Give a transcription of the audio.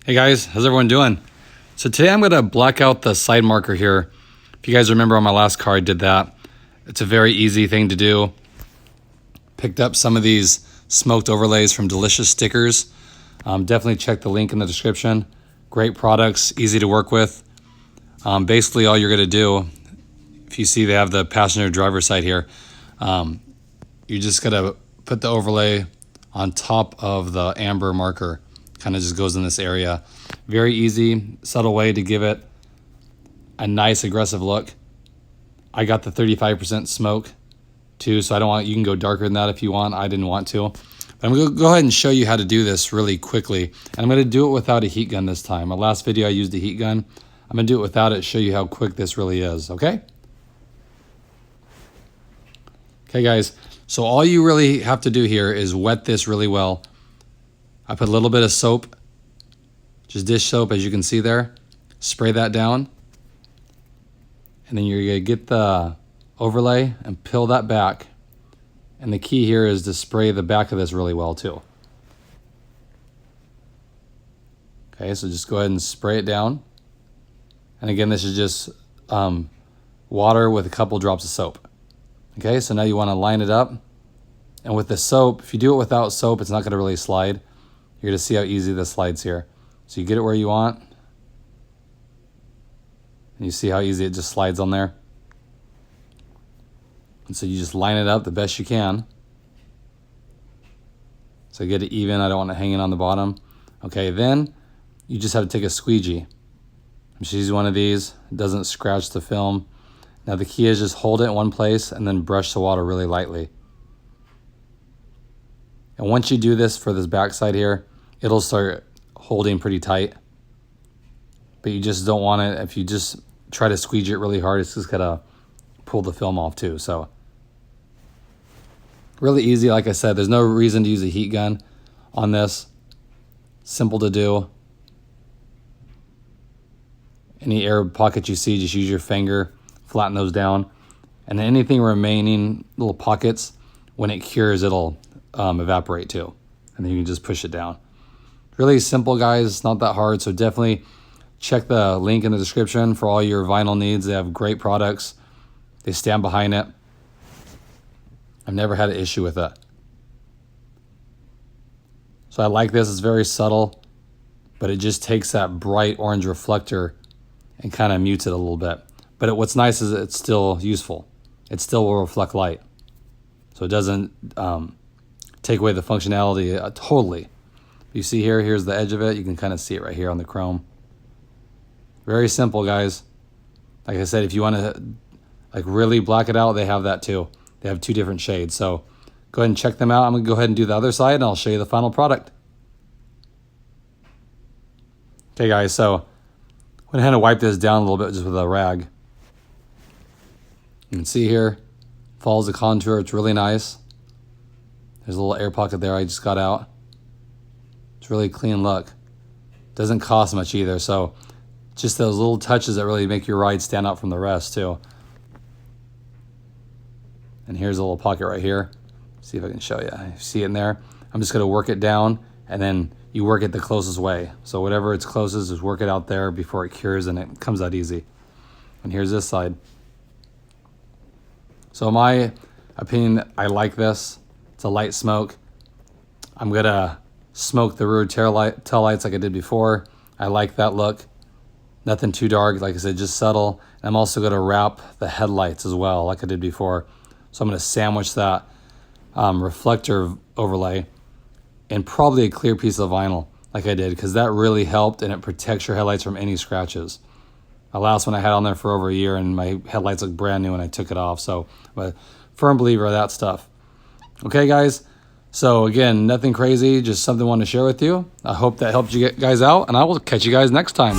Hey guys, how's everyone doing? So today I'm going to black out the side marker here. If you guys remember on my last car, I did that. It's a very easy thing to do. Picked up some of these smoked overlays from Delicious Stickers. Definitely check the link in the description. Great products, easy to work with. Basically all you're going to do, if you see they have the passenger driver side here, you're just going to put the overlay on top of the amber marker. Kind of just goes in this area. Very easy, subtle way to give it a nice aggressive look. I got the 35% smoke too, so I don't want, you can go darker than that if you want. I didn't want to. But I'm gonna go ahead and show you how to do this really quickly. And I'm gonna do it without a heat gun this time. My last video I used a heat gun. I'm gonna do it without it, show you how quick this really is, okay? Okay guys, so all you really have to do here is wet this really well. I put a little bit of soap, just dish soap as you can see there. Spray that down. And then you're gonna get the overlay and peel that back. And the key here is to spray the back of this really well too. Okay, so just go ahead and spray it down. And again, this is just water with a couple drops of soap. Okay, so now you wanna line it up. And with the soap, if you do it without soap, it's not gonna really slide. You're gonna see how easy this slides here. So you get it where you want. And you see how easy it just slides on there. And so you just line it up the best you can. So get it even, I don't want it hanging on the bottom. Okay, then you just have to take a squeegee. I'm just using one of these, it doesn't scratch the film. Now the key is just hold it in one place and then brush the water really lightly. And once you do this for this back side here, it'll start holding pretty tight. But you just don't want it, if you just try to squeeze it really hard, it's just gonna pull the film off too. So really easy, like I said, there's no reason to use a heat gun on this. Simple to do. Any air pockets you see, just use your finger, flatten those down. And then anything remaining, little pockets, when it cures, it'll evaporate too. And then you can just push it down. Really simple, guys, it's not that hard, so definitely check the link in the description for all your vinyl needs. They have great products. They stand behind it. I've never had an issue with it. So I like this, it's very subtle, but it just takes that bright orange reflector and kind of mutes it a little bit. But what's nice is it's still useful. It still will reflect light. So it doesn't take away the functionality totally. You see here, here's the edge of it. You can kind of see it right here on the chrome. Very simple, guys. Like I said, if you want to like really black it out, they have that too. They have 2 different shades. So go ahead and check them out. I'm gonna go ahead and do the other side and I'll show you the final product. Okay guys, so I'm gonna kind of wipe this down a little bit just with a rag. You can see here, follows the contour, it's really nice. There's a little air pocket there I just got out. It's really clean look. Doesn't cost much either, so just those little touches that really make your ride stand out from the rest too. And here's a little pocket right here. See if I can show you. See it in there? I'm just gonna work it down and then you work it the closest way. So whatever it's closest, just work it out there before it cures and it comes out easy. And here's this side. So in my opinion, I like this. It's a light smoke. I'm gonna smoke the rear tail lights like I did before. I like that look. Nothing too dark, like I said, just subtle. And I'm also gonna wrap the headlights as well, like I did before. So I'm gonna sandwich that reflector overlay in probably a clear piece of vinyl, like I did, because that really helped and it protects your headlights from any scratches. My last one I had on there for over a year and my headlights looked brand new when I took it off. So I'm a firm believer of that stuff. Okay guys, so again, nothing crazy, just something I wanted to share with you. I hope that helped you guys out and I will catch you guys next time.